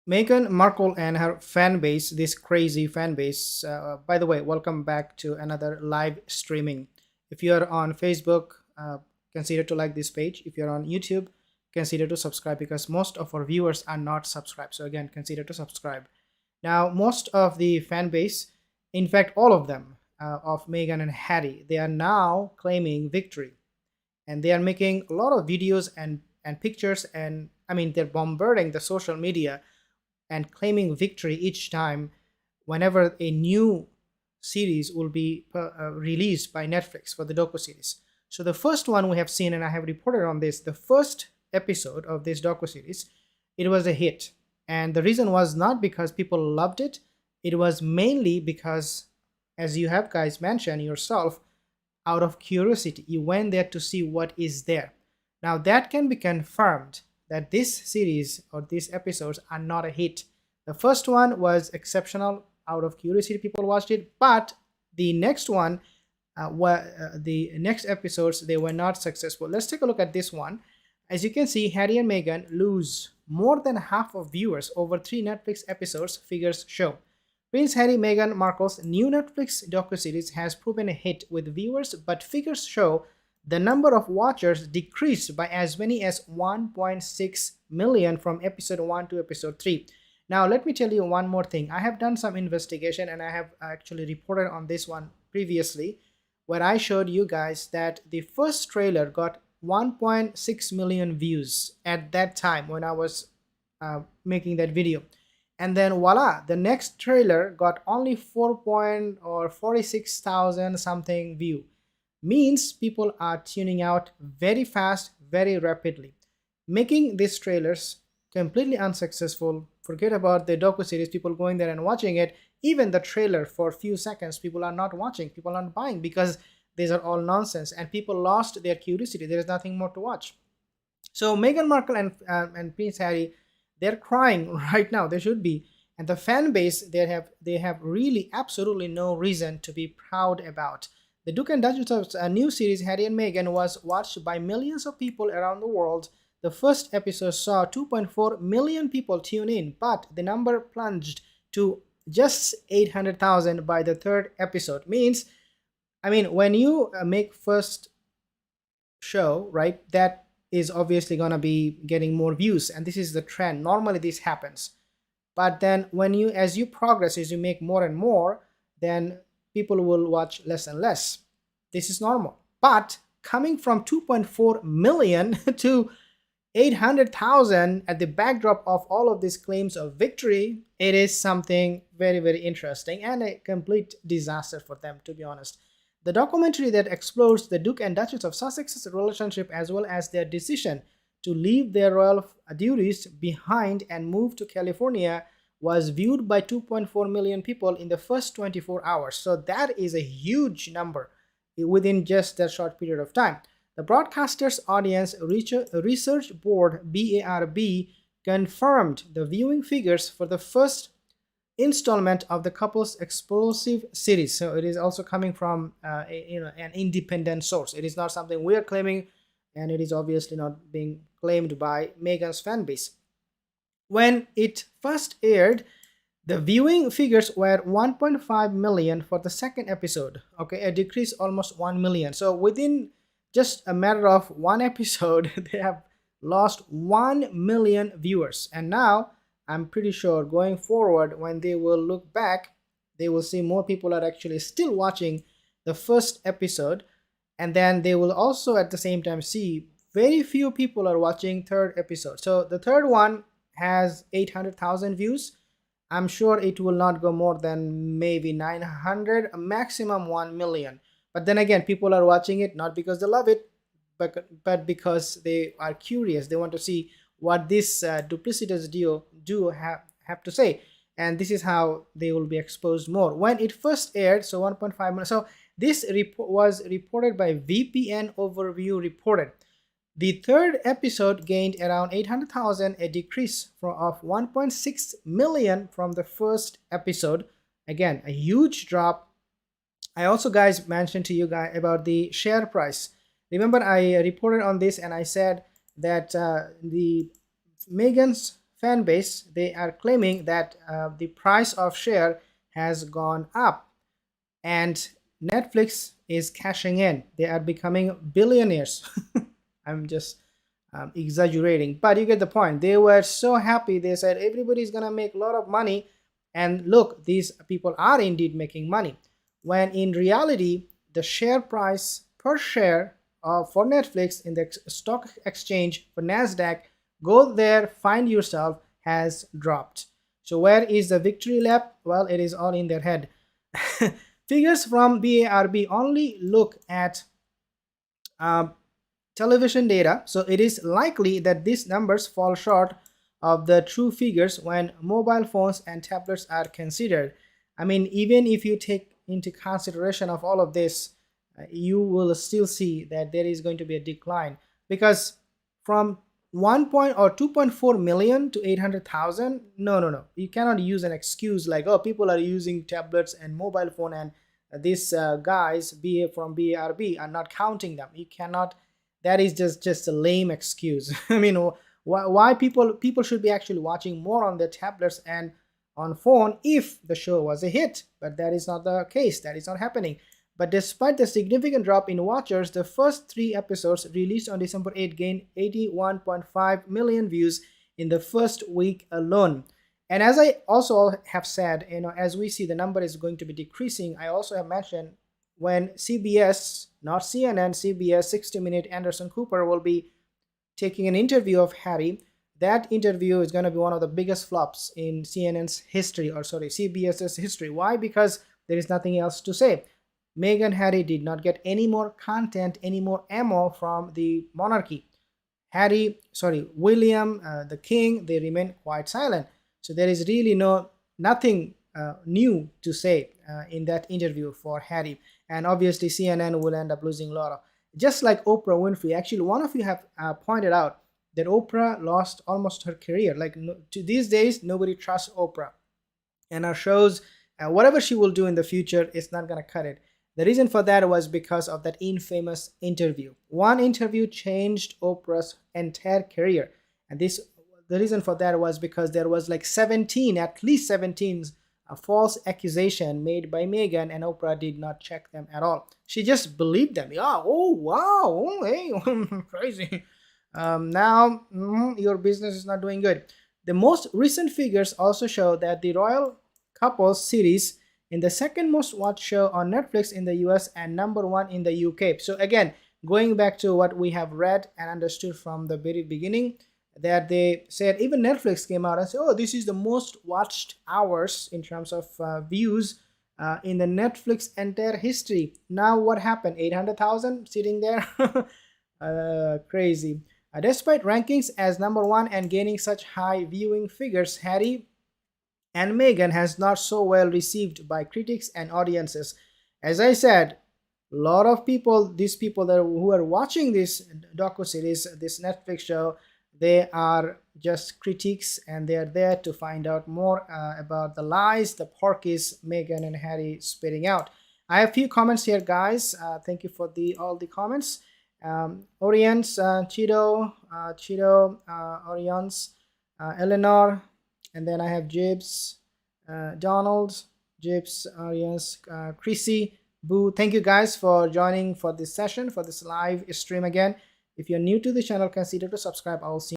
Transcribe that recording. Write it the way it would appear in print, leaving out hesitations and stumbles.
Meghan Markle and her fan base, this crazy fan base. By the way, welcome back to another live streaming. If you're on Facebook, consider to like this page. If you're on YouTube, consider to subscribe because most of our viewers are not subscribed. So again, consider to subscribe. Now, most of the fan base, in fact, all of them of Meghan and Harry, they are now claiming victory, and they are making a lot of videos and pictures, and I mean they're bombarding the social media and claiming victory each time whenever a new series will be released by Netflix for the docu series. So the first one we have seen, and I have reported on this, the first episode of this docu series, it was a hit, and the reason was not because people loved it. It was mainly because, as you have guys mentioned yourself, out of curiosity, you went there to see what is there. Now that can be confirmed that this series or these episodes are not a hit. The first one was exceptional. Out of curiosity, people watched it, but the next one, the next episodes, they were not successful. Let's take a look at this one. As you can see, Harry and Meghan lose more than half of viewers over 3 Netflix episodes, figures show. Prince Harry Meghan Markle's new Netflix docuseries has proven a hit with viewers, but figures show the number of watchers decreased by as many as 1.6 million from episode 1 to episode 3. Now, let me tell you one more thing. I have done some investigation and I have actually reported on this one previously, where I showed you guys that the first trailer got 1.6 million views at that time when I was making that video. And then voila, the next trailer got only 46,000 something view. Means people are tuning out very fast, very rapidly, making these trailers completely unsuccessful. Forget about the docu-series, people going there and watching it. Even the trailer for a few seconds, people are not watching, people are not buying because these are all nonsense and people lost their curiosity. There is nothing more to watch. So Meghan Markle and Prince Harry, they're crying right now. They should be, and the fan base they have really absolutely no reason to be proud about. The Duke and Duchess of new series Harry and Meghan was watched by millions of people around the world. The first episode saw 2.4 million people tune in, but the number plunged to just 800,000 by the third episode. Means, I mean, when you make first show, right, that is obviously going to be getting more views, and this is the trend. Normally this happens, but then when you, as you progress, as you make more and more, then people will watch less and less. This is normal. But coming from 2.4 million to 800,000 at the backdrop of all of these claims of victory, it is something very, very interesting and a complete disaster for them, to be honest. The documentary that explores the Duke and Duchess of Sussex's relationship as well as their decision to leave their royal duties behind and move to California was viewed by 2.4 million people in the first 24 hours. So that is a huge number within just that short period of time. The broadcaster's audience research board BARB confirmed the viewing figures for the first installment of the couple's explosive series. So it is also coming from an independent source. It is not something we are claiming, and it is obviously not being claimed by Meghan's fan base. When it first aired, the viewing figures were 1.5 million for the second episode. Okay, a decrease almost 1 million. So within just a matter of one episode, they have lost 1 million viewers. And now I'm pretty sure going forward, when they will look back, they will see more people are actually still watching the first episode. And then they will also at the same time see very few people are watching third episode. So the third one has 800,000 views. I'm sure it will not go more than maybe 900, a maximum 1 million. But then again, people are watching it not because they love it, but because they are curious. They want to see what this duplicitous duo have to say, and this is how they will be exposed more. When it first aired, so 1.5 million. So this report was reported by VPN Overview reported. The third episode gained around 800,000, a decrease of 1.6 million from the first episode. Again, a huge drop. I also guys mentioned to you guys about the share price. Remember I reported on this and I said that the Meghan's fan base, they are claiming that the price of share has gone up and Netflix is cashing in. They are becoming billionaires. I'm just exaggerating, but you get the point. They were so happy. They said everybody's gonna make a lot of money, and look, these people are indeed making money. When in reality, the share price per share for Netflix in the stock exchange for Nasdaq, go there, find yourself, has dropped. So where is the victory lap? Well, it is all in their head. Figures from BARB only look at um, television data, so it is likely that these numbers fall short of the true figures when mobile phones and tablets are considered. I mean, even if you take into consideration of all of this, you will still see that there is going to be a decline, because from 1 point or 2.4 million to 800,000, no, you cannot use an excuse like, oh, people are using tablets and mobile phone, and these guys from BARB are not counting them. You cannot. That is just a lame excuse. I mean, why people should be actually watching more on their tablets and on phone if the show was a hit, but that is not the case. That is not happening. But despite the significant drop in watchers, the first 3 episodes released on December 8 gained 81.5 million views in the first week alone. And as I also have said, as we see the number is going to be decreasing, I also have mentioned when CBS, not CNN, CBS 60-minute Anderson Cooper will be taking an interview of Harry. That interview is going to be one of the biggest flops in CNN's history, or sorry, CBS's history. Why? Because there is nothing else to say. Meghan Harry did not get any more content, any more ammo from the monarchy. William, the king, they remain quite silent. So there is really nothing new to say in that interview for Harry. And obviously CNN will end up losing a lot of, just like Oprah Winfrey. Actually, one of you have pointed out that Oprah lost almost her career. Like to these days, nobody trusts Oprah. And her shows, whatever she will do in the future, is not going to cut it. The reason for that was because of that infamous interview. One interview changed Oprah's entire career. And the reason for that was because there was like at least 17 false accusation made by Meghan, and Oprah did not check them at all. She just believed them. Yeah, oh wow, oh, hey, crazy. Now your business is not doing good. The most recent figures also show that the royal couples series in the second most watched show on Netflix in the US and #1 in the UK. So again, going back to what we have read and understood from the very beginning, that they said, even Netflix came out and said, oh, this is the most watched hours in terms of views in the Netflix entire history. Now what happened? 800,000 sitting there? Crazy. Despite rankings as #1 and gaining such high viewing figures, Harry and Meghan has not so well received by critics and audiences. As I said, a lot of people, these people who are watching this docu-series, this Netflix show, they are just critics, and they are there to find out more about the lies the porkies Meghan and Harry spitting out. I have a few comments here, guys. Thank you for all the comments. Oriens, Chido, Oriens, Eleanor, and then I have Jibs, Donald, Jibs, Arias, Chrissy, Boo. Thank you guys for joining for this session, for this live stream again. If you're new to the channel, consider to subscribe. I will see you